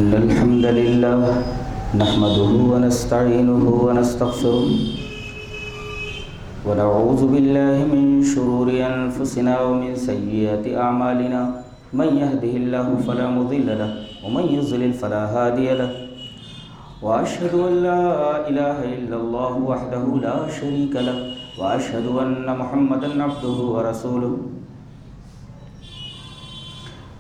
إن الحمد لله نحمده ونستعينه ونستغفره ونعوذ بالله من شرور أنفسنا ومن سيئات أعمالنا من يهده الله فلا مضل له ومن يضلل فلا هادي له وأشهد أن لا إله إلا الله وحده لا شريك له وأشهد أن محمدا عبده ورسوله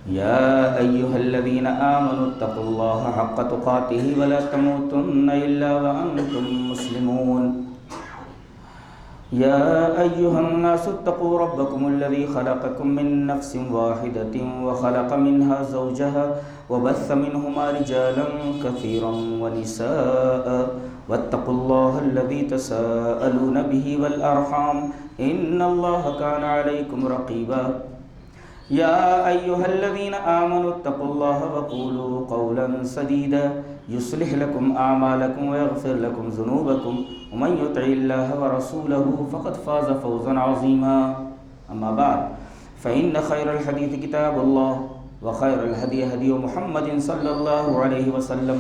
يا أيها الذين آمنوا اتقوا الله حق تقاته ولا تموتن إلا وأنتم مسلمون يا أيها الناس اتقوا ربكم الذي خلقكم من نفس واحدة وخلق منها زوجها وبث منهما رجالا كثيرا ونساء واتقوا الله الذي تساءلون به والأرحام إن الله كان عليكم رقيبا يا أيها الذين آمنوا اتقوا الله وقولوا قولا سديدا يصلح لكم أعمالكم ويغفر لكم ذنوبكم ومن يطع الله ورسوله فقد فاز فوزا عظيما أما بعد فإن خير الحديث كتاب الله وخير الهدي هدي محمد صلى الله عليه وسلم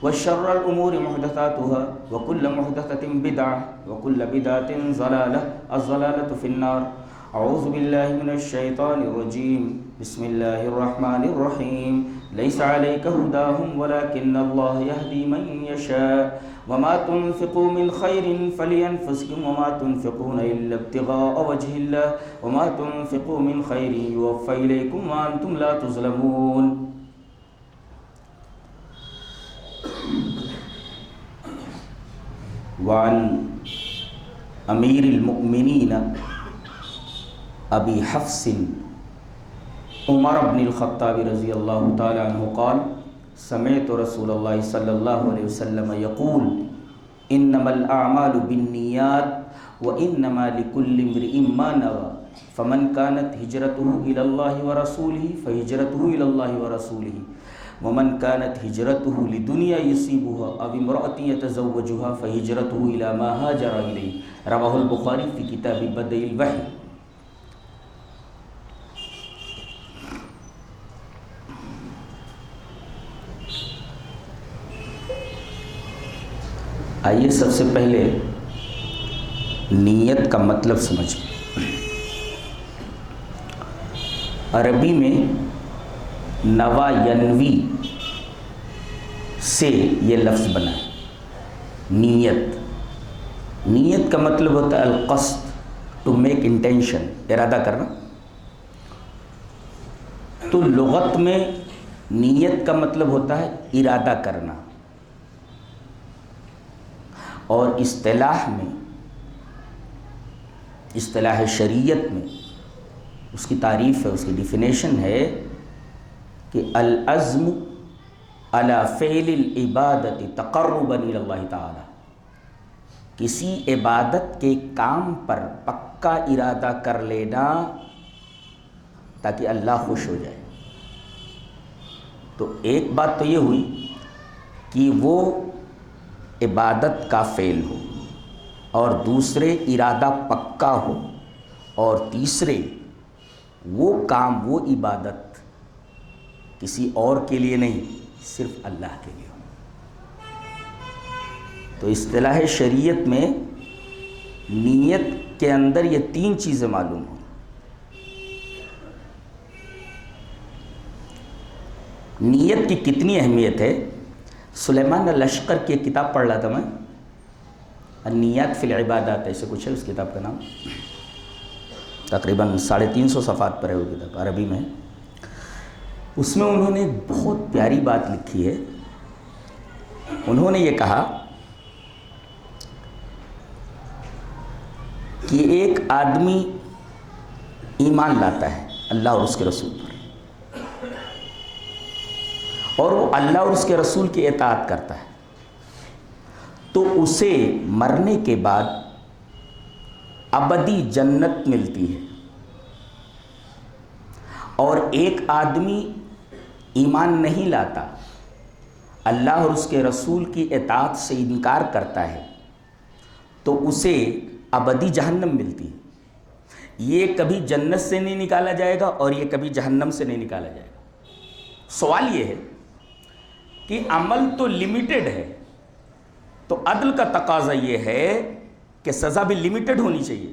وشر الأمور محدثاتها وكل محدثة بدعة وكل بدعة ضلالة الضلالة في النار أعوذ بالله من الشيطان الرجيم بسم الله الرحمن الرحيم ليس عليك هداهم ولكن الله يهدي من يشاء وما تنفقوا من خير فلينفسكم وما تنفقون إلا ابتغاء وجه الله وما تنفقوا من خير يوفى إليكم وأنتم لا تظلمون وعن أمير المؤمنين ابی حفص عمر بن الخطاب رضی اللہ تعالی عنہ قال سمعت رسول اللہ صلی اللہ علیہ وسلم یقول انما الاعمال بالنیات وانما لكل امرئ ما نوى فمن كانت هجرته الى الله ورسوله فهجرته الى الله ورسوله ومن كانت هجرته لدنيا يصيبها او امرأة يتزوجها فهجرته الى ما هاجر اليه رواه البخاری في کتاب بدء الوحی۔ آئیے سب سے پہلے نیت کا مطلب سمجھیں۔ عربی میں نوا ینوی سے یہ لفظ بنا ہے نیت۔ نیت کا مطلب ہوتا ہے القصد، ٹو میک انٹینشن، ارادہ کرنا۔ تو لغت میں نیت کا مطلب ہوتا ہے ارادہ کرنا، اور اصطلاح میں، اصطلاح شریعت میں اس کی تعریف ہے، اس کی ڈیفینیشن ہے کہ العزم علی فعل العبادت تقربا الی اللہ تعالی، کسی عبادت کے کام پر پکا ارادہ کر لینا تاکہ اللہ خوش ہو جائے۔ تو ایک بات تو یہ ہوئی کہ وہ عبادت کا فعل ہو، اور دوسرے ارادہ پکا ہو، اور تیسرے وہ کام، وہ عبادت کسی اور کے لیے نہیں، صرف اللہ کے لیے ہو۔ تو اصطلاح شریعت میں نیت کے اندر یہ تین چیزیں معلوم ہوں۔ نیت کی کتنی اہمیت ہے؟ سلیمان لشکر کی ایک کتاب پڑھ رہا تھا میں، النیات فی العبادات ایسے کچھ ہے اس کتاب کا نام، تقریباً 350 صفحات پر ہے وہ کتاب، عربی میں۔ اس میں انہوں نے ایک بہت پیاری بات لکھی ہے۔ انہوں نے یہ کہا کہ ایک آدمی ایمان لاتا ہے اللہ اور اس کے رسول پر، اور وہ اللہ اور اس کے رسول کی اطاعت کرتا ہے، تو اسے مرنے کے بعد ابدی جنت ملتی ہے۔ اور ایک آدمی ایمان نہیں لاتا، اللہ اور اس کے رسول کی اطاعت سے انکار کرتا ہے، تو اسے ابدی جہنم ملتی ہے۔ یہ کبھی جنت سے نہیں نکالا جائے گا اور یہ کبھی جہنم سے نہیں نکالا جائے گا۔ سوال یہ ہے کہ عمل تو لمیٹڈ ہے، تو عدل کا تقاضا یہ ہے کہ سزا بھی لمیٹڈ ہونی چاہیے۔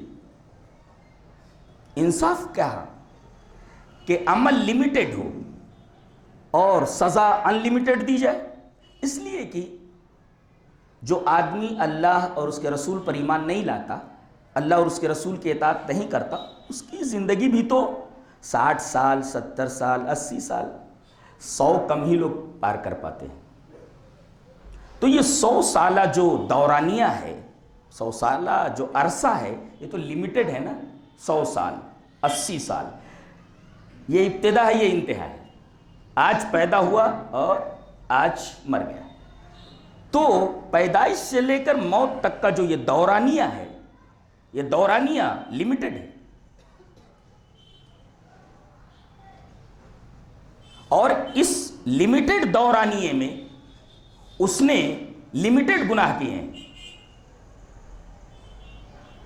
انصاف کیا کہ عمل لمیٹڈ ہو اور سزا ان لمیٹڈ دی جائے، اس لیے کہ جو آدمی اللہ اور اس کے رسول پر ایمان نہیں لاتا، اللہ اور اس کے رسول کی اطاعت نہیں کرتا، اس کی زندگی بھی تو 60 سال 70 سال 80 سال 100 کم ہی لوگ پار کر پاتے ہیں۔ تو یہ 100 سالہ جو دورانیہ ہے، 100 سالہ جو عرصہ ہے، یہ تو لمیٹڈ ہے نا۔ 100 سال 80 سال یہ ابتدا ہے، یہ انتہا ہے۔ آج پیدا ہوا اور آج مر گیا، تو پیدائش سے لے کر موت تک کا جو یہ دورانیہ ہے، یہ دورانیہ لمیٹڈ ہے، اور اس لمیٹڈ دورانیے میں اس نے لمیٹڈ گناہ کیے ہیں،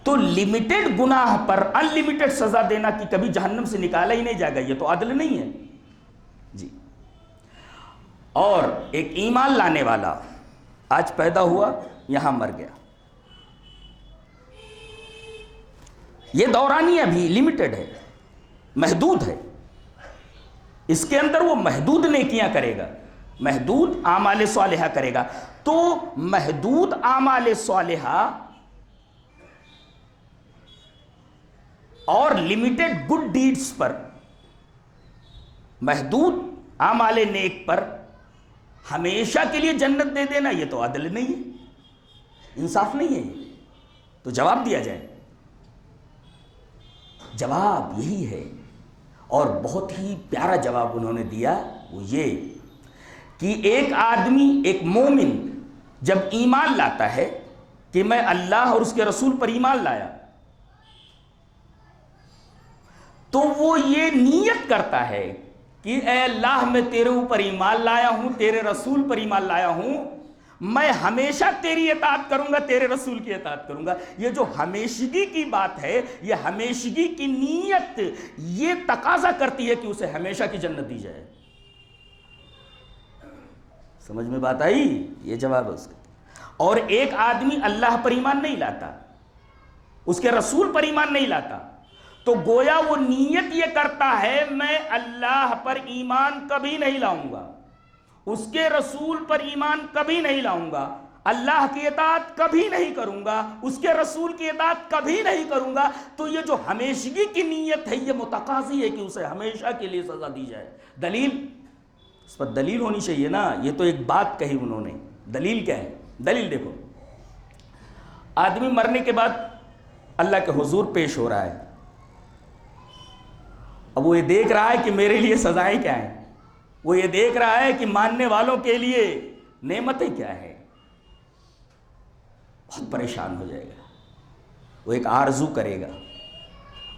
تو لمیٹڈ گناہ پر ان لمیٹڈ سزا دینا کہ کبھی جہنم سے نکالا ہی نہیں جائے گا، یہ تو عدل نہیں ہے جی۔ اور ایک ایمان لانے والا آج پیدا ہوا، یہاں مر گیا، یہ دورانیہ بھی لمیٹڈ ہے، محدود ہے، اس کے اندر وہ محدود نیکیاں کرے گا، محدود اعمال صالحہ کرے گا۔ تو محدود اعمال صالحہ اور لمیٹڈ گڈ ڈیڈز پر، محدود اعمال نیک پر ہمیشہ کے لیے جنت دے دینا، یہ تو عدل نہیں ہے، انصاف نہیں ہے۔ تو جواب دیا جائے، جواب یہی ہے، اور بہت ہی پیارا جواب انہوں نے دیا، وہ یہ کہ ایک آدمی، ایک مومن جب ایمان لاتا ہے کہ میں اللہ اور اس کے رسول پر ایمان لایا، تو وہ یہ نیت کرتا ہے کہ اے اللہ میں تیرے اوپر ایمان لایا ہوں، تیرے رسول پر ایمان لایا ہوں، میں ہمیشہ تیری اطاعت کروں گا، تیرے رسول کی اطاعت کروں گا۔ یہ جو ہمیشگی کی بات ہے، یہ ہمیشگی کی نیت یہ تقاضا کرتی ہے کہ اسے ہمیشہ کی جنت دی جائے۔ سمجھ میں بات آئی؟ یہ جواب ہے اس کا۔ اور ایک آدمی اللہ پر ایمان نہیں لاتا، اس کے رسول پر ایمان نہیں لاتا، تو گویا وہ نیت یہ کرتا ہے میں اللہ پر ایمان کبھی نہیں لاؤں گا، اس کے رسول پر ایمان کبھی نہیں لاؤں گا، اللہ کی اطاعت کبھی نہیں کروں گا، اس کے رسول کی اطاعت کبھی نہیں کروں گا۔ تو یہ جو ہمیشگی کی نیت ہے، یہ متقاضی ہے کہ اسے ہمیشہ کے لیے سزا دی جائے۔ دلیل؟ اس پر دلیل ہونی چاہیے نا، یہ تو ایک بات کہی انہوں نے، دلیل کیا ہے؟ دلیل دیکھو، آدمی مرنے کے بعد اللہ کے حضور پیش ہو رہا ہے، اب وہ یہ دیکھ رہا ہے کہ میرے لیے سزائیں کیا ہیں، وہ یہ دیکھ رہا ہے کہ ماننے والوں کے لیے نعمتیں کیا ہیں، بہت پریشان ہو جائے گا، وہ ایک آرزو کرے گا،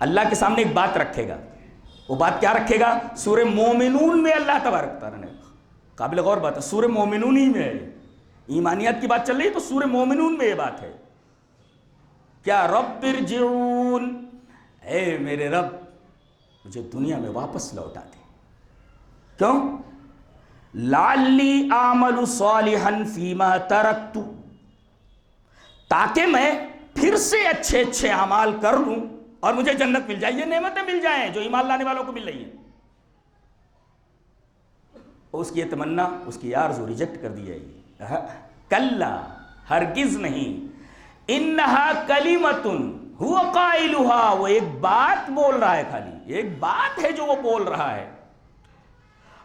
اللہ کے سامنے ایک بات رکھے گا۔ وہ بات کیا رکھے گا؟ سورہ مومنون میں اللہ تبارک تعالیٰ نے، قابل غور بات ہے، سورہ مومنون ہی میں ہے، ایمانیات کی بات چل رہی ہے تو سورہ مومنون میں یہ بات ہے، کیا رب ارجعون، اے میرے رب مجھے دنیا میں واپس لوٹا دے، کیوں؟ لعلی اعمل صالحا فیما ترکت، تاکہ میں پھر سے اچھے اچھے اعمال کر لوں اور مجھے جنت مل جائے، یہ نعمتیں مل جائیں جو ایمان لانے والوں کو مل رہی ہیں۔ اس کی یہ تمنا، اس کی آرزو ریجیکٹ کر دی جائے گی، کلا ہرگز نہیں، انہا کلمۃ هو قائلها، وہ ایک بات بول رہا ہے، خالی ایک بات ہے جو وہ بول رہا ہے،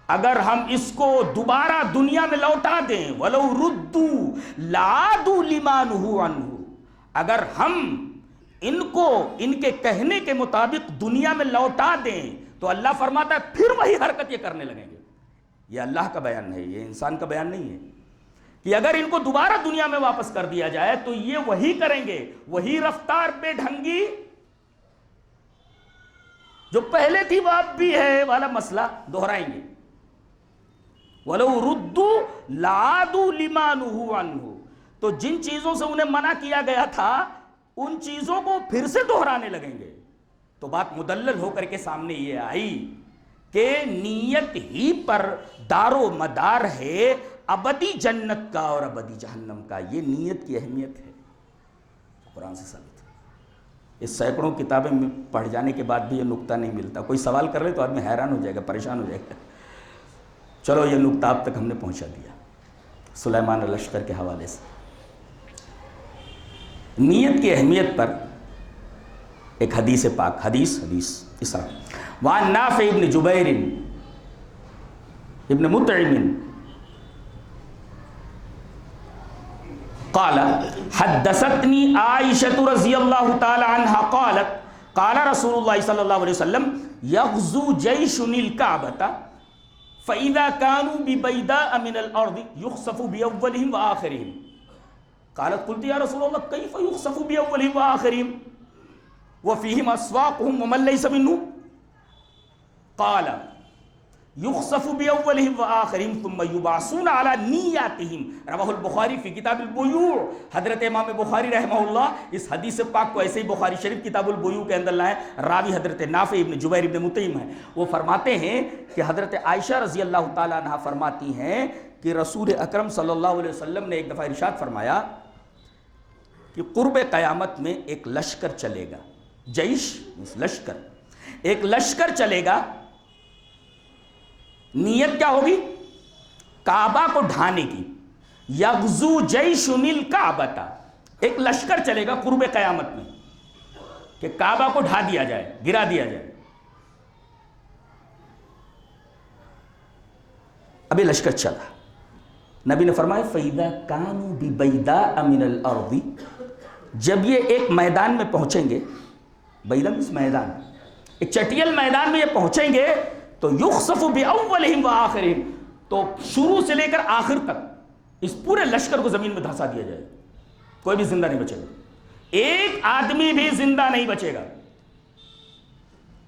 اگر ہم اس کو دوبارہ دنیا میں لوٹا دیں، وَلَوْ رُدُّوا لَعَادُوا لِمَا نُهُوا عَنْهُ، اگر ہم ان کو ان کے کہنے کے مطابق دنیا میں لوٹا دیں تو اللہ فرماتا ہے پھر وہی حرکت یہ کرنے لگیں گے۔ یہ اللہ کا بیان ہے، یہ انسان کا بیان نہیں ہے، کہ اگر ان کو دوبارہ دنیا میں واپس کر دیا جائے تو یہ وہی کریں گے، وہی رفتار پہ ڈھنگی جو پہلے تھی وہ اب بھی ہے والا مسئلہ دہرائیں گے۔ وَلَوْ رُدُّوا لَعَادُوا لِمَا نُهُوا عَنْهُ، تو جن چیزوں سے انہیں منع کیا گیا تھا ان چیزوں کو پھر سے دہرانے لگیں گے۔ تو بات مدلل ہو کر کے سامنے یہ آئی کہ نیت ہی پر دار و مدار ہے ابدی جنت کا اور ابدی جہنم کا. یہ نیت کی اہمیت ہے قرآن سے ثابت ہے. اس سینکڑوں کتابیں پڑھ جانے کے بعد بھی یہ نقطہ نہیں ملتا. کوئی سوال کر لے تو آدمی حیران ہو جائے گا, پریشان ہو جائے گا. چلو یہ نقطہ آپ تک ہم نے پہنچا دیا سلیمان لشکر کے حوالے سے. نیت کی اہمیت پر ایک حدیث پاک, حدیث اسرا. وعن نافع ابن جبیر ابن مطعم قال حدثتنی عائشة رضی اللہ تعالی عنہ قالت قال رسول اللہ صلی اللہ علیہ وسلم یغزو جیش الکعبۃ فإذا كانوا ببیداء من الارض یخسف بأولهم وآخرهم. قالت قلت یا رسول اللہ کیف یخسف بأولهم وآخرهم وفيهم أسواقهم ومن ليس منهم. قال يخسف بأولهم وآخرهم ثم يبعثون على نياتهم. رواه البخاری فی کتاب البیوع. حضرت امام بخاری رحمہ اللہ اس حدیث پاک کو ایسے ہی بخاری شریف کتاب البیوع کے اندر لائے. راوی حضرت نافع ابن جبیر ابن مطعم ہیں. وہ فرماتے ہیں کہ حضرت عائشہ رضی اللہ تعالی عنہ فرماتی ہیں کہ رسول اکرم صلی اللہ علیہ وسلم نے ایک دفعہ ارشاد فرمایا کہ قرب قیامت میں ایک لشکر چلے گا. جیش لشکر, ایک لشکر چلے گا. نیت کیا ہوگی؟ کعبہ کو ڈھانے کی. یغزو جیش الکعبۃ, ایک لشکر چلے گا قرب قیامت میں کہ کعبہ کو ڈھا دیا جائے, گرا دیا جائے. ابھی لشکر چلا, نبی نے فرمایا فَإِذَا كَانُوا بِبَيْدَاءَ مِنَ الْأَرْضِ, جب یہ ایک میدان میں پہنچیں گے, بیدم اس میدان, ایک چٹیل میدان میں یہ پہنچیں گے تو یخسف بأولہم وآخرہم, تو شروع سے لے کر آخر تک اس پورے لشکر کو زمین میں دھسا دیا جائے. کوئی بھی زندہ نہیں بچے گا, ایک آدمی بھی زندہ نہیں بچے گا.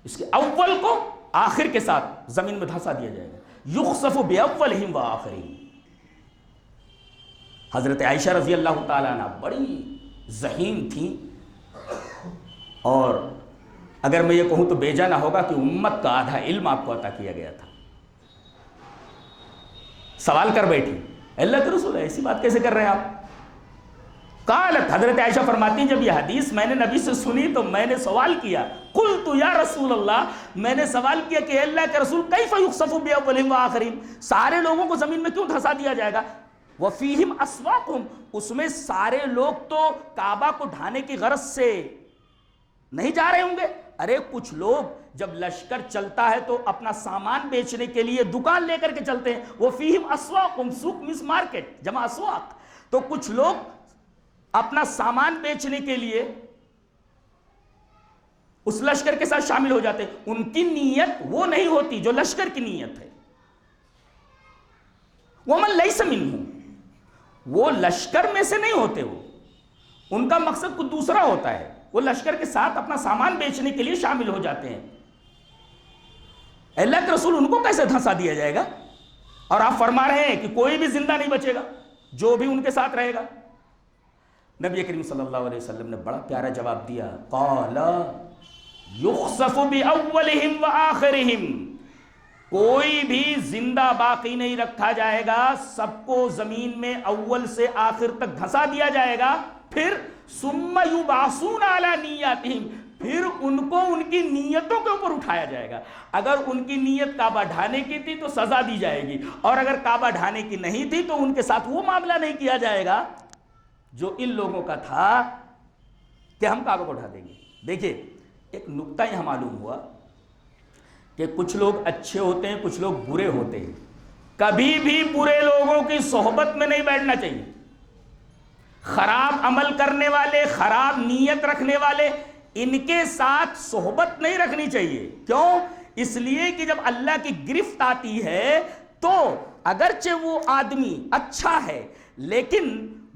اس کے اول کو آخر کے ساتھ زمین میں دھسا دیا جائے گا. یخسف بأولہم وآخرہم. حضرت عائشہ رضی اللہ تعالیٰ عنہ بڑی ذہین تھیں, اور اگر میں یہ کہوں تو بیجا نہ ہوگا کہ امت کا آدھا علم آپ کو عطا کیا گیا تھا. سوال کر بیٹھی, اللہ کے رسول ایسی بات کیسے کر رہے ہیں آپ؟ قالت, حضرت عائشہ فرماتی ہیں جب یہ حدیث میں نے نبی سے سنی تو میں نے سوال کیا, قلت یا رسول اللہ, میں نے سوال کیا کہ اللہ کے رسول کیف یخسف بأولہم وآخرہم, سارے لوگوں کو زمین میں کیوں دھسا دیا جائے گا؟ وفیہم اسواقہم, اس میں سارے لوگ تو کعبہ کو ڈھانے کی غرض سے نہیں جا رہے ہوں گے. ارے کچھ لوگ جب لشکر چلتا ہے تو اپنا سامان بیچنے کے لیے دکان لے کر کے چلتے ہیں. وفیہم اسواقہم, سوق مس مارکیٹ جمع اسواق, تو کچھ لوگ اپنا سامان بیچنے کے لیے اس لشکر کے ساتھ شامل ہو جاتے ہیں. ان کی نیت وہ نہیں ہوتی جو لشکر کی نیت ہے. وَمَن لَيْسَ مِنْهُمْ, وہ لشکر میں سے نہیں ہوتے, وہ ان کا مقصد کچھ دوسرا ہوتا ہے. وہ لشکر کے ساتھ اپنا سامان بیچنے کے لیے شامل ہو جاتے ہیں. اللہ کے رسول ان کو کیسے دھنسا دیا جائے گا؟ اور آپ فرما رہے ہیں کہ کوئی بھی زندہ نہیں بچے گا جو بھی ان کے ساتھ رہے گا. نبی کریم صلی اللہ علیہ وسلم نے بڑا پیارا جواب دیا, قال یخسف بأولہم وآخرہم, کوئی بھی زندہ باقی نہیں رکھا جائے گا, سب کو زمین میں اول سے آخر تک دھسا دیا جائے گا. پھر ثم یبعثون علی نیاتہم, پھر ان کو ان کی نیتوں کے اوپر اٹھایا جائے گا. اگر ان کی نیت کعبہ ڈھانے کی تھی تو سزا دی جائے گی, اور اگر کعبہ ڈھانے کی نہیں تھی تو ان کے ساتھ وہ معاملہ نہیں کیا جائے گا جو ان لوگوں کا تھا کہ ہم کعبہ کو ڈھا دیں گے. دیکھیے ایک نقطہ یہاں معلوم ہوا کہ کچھ لوگ اچھے ہوتے ہیں, کچھ لوگ برے ہوتے ہیں. کبھی بھی برے لوگوں کی صحبت میں نہیں بیٹھنا چاہیے. خراب عمل کرنے والے, خراب نیت رکھنے والے, ان کے ساتھ صحبت نہیں رکھنی چاہیے. کیوں؟ اس لیے کہ جب اللہ کی گرفت آتی ہے تو اگرچہ وہ آدمی اچھا ہے لیکن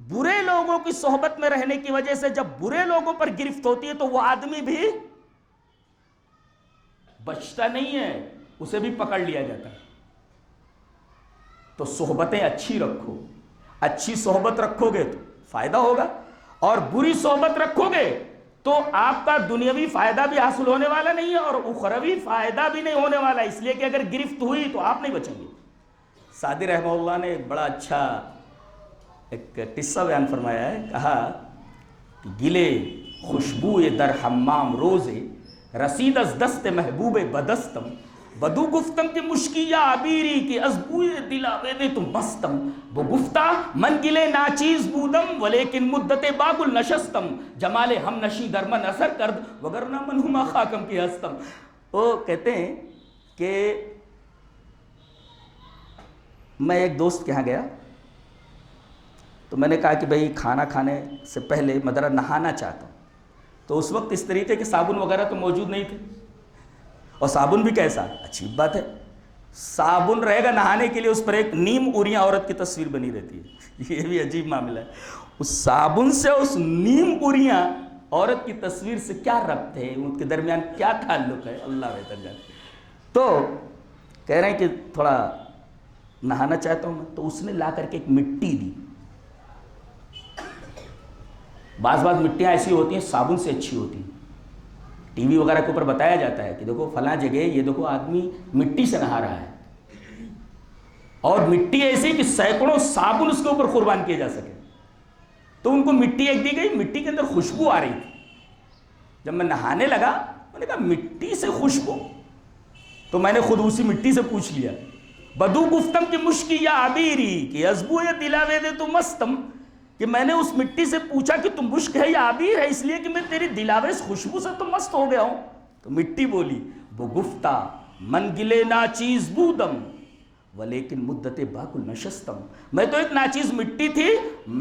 برے لوگوں کی صحبت میں رہنے کی وجہ سے جب برے لوگوں پر گرفت ہوتی ہے تو وہ آدمی بھی بچتا نہیں ہے, اسے بھی پکڑ لیا جاتا ہے. تو صحبتیں اچھی رکھو, اچھی صحبت رکھو گے تو فائدہ ہوگا, اور بری صحبت رکھو گے تو آپ کا دنیاوی فائدہ بھی حاصل ہونے والا نہیں ہے اور اخروی فائدہ بھی نہیں ہونے والا, اس لیے کہ اگر گرفت ہوئی تو آپ نہیں بچیں گے. سعدی رحمہ اللہ نے ایک بڑا اچھا ایک قصہ بیان فرمایا ہے. کہا کہ گلے خوشبوئے در حمام روزے رسید از دست محبوب بدستم بدو گفتم کہ مشکی یا عبیری کہ از بوئے دل آویدے تو مستم وہ گفتہ من گلے ناچیز بودم ولیکن مدت باگل نشستم جمال ہم نشی در من اثر کرد وگرنہ من ہما خاکم کی ہستم. وہ کہتے ہیں کہ میں ایک دوست کے ہاں گیا تو میں نے کہا کہ بھئی کھانا کھانے سے پہلے میں ذرا نہانا چاہتا ہوں. تو اس وقت اس طریقے کے صابن وغیرہ تو موجود نہیں تھے, اور صابن بھی کیسا, عجیب بات ہے, صابن رہے گا نہانے کے لیے, اس پر ایک نیم اوریاں عورت کی تصویر بنی رہتی ہے. یہ بھی عجیب معاملہ ہے. اس صابن سے اس نیم اوریاں عورت کی تصویر سے کیا ربط ہے, ان کے درمیان کیا تعلق ہے, اللہ بہتر جانے. تو کہہ رہے ہیں کہ تھوڑا نہانا چاہتا ہوں میں. تو اس نے لا کر کے ایک مٹی دی. بعض مٹیاں ایسی ہوتی ہیں صابن سے اچھی ہوتی ہیں. ٹی وی وغیرہ کے اوپر بتایا جاتا ہے کہ دیکھو فلاں جگہ یہ دیکھو آدمی مٹی سے نہا رہا ہے, اور مٹی ایسی کہ سینکڑوں صابن اس کے اوپر قربان کیے جا سکے. تو ان کو مٹی ایک دی گئی, مٹی کے اندر خوشبو آ رہی تھی. جب میں نہانے لگا میں نے کہا مٹی سے خوشبو, تو میں نے خود اسی مٹی سے پوچھ لیا بدو گفتم کی مشکی یا عبیری کہ ازبو یا دلاوے دے تو مستم, کہ میں نے اس مٹی سے پوچھا کہ تم مشک ہے یا عبیر ہے, اس لیے کہ میں تیری دلاویز خوشبو سے تو مست ہو گیا ہوں. تو مٹی بولی وہ گفتہ من گلے ناچیز بودم ولیکن مدت باکل نشستم, میں تو ایک ناچیز مٹی تھی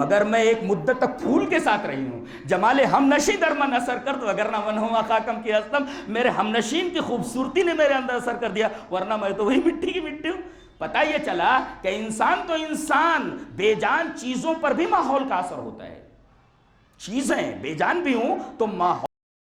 مگر میں ایک مدت تک پھول کے ساتھ رہی ہوں. جمال ہم نشین در من اثر کرد وگرنہ من ہوا خاکم کی ہستم, میرے ہم نشین کی خوبصورتی نے میرے اندر اثر کر دیا, ورنہ میں تو وہی مٹی کی مٹی ہوں. پتہ یہ چلا کہ انسان تو انسان, بے جان چیزوں پر بھی ماحول کا اثر ہوتا ہے. چیزیں بے جان بھی ہوں تو ماحول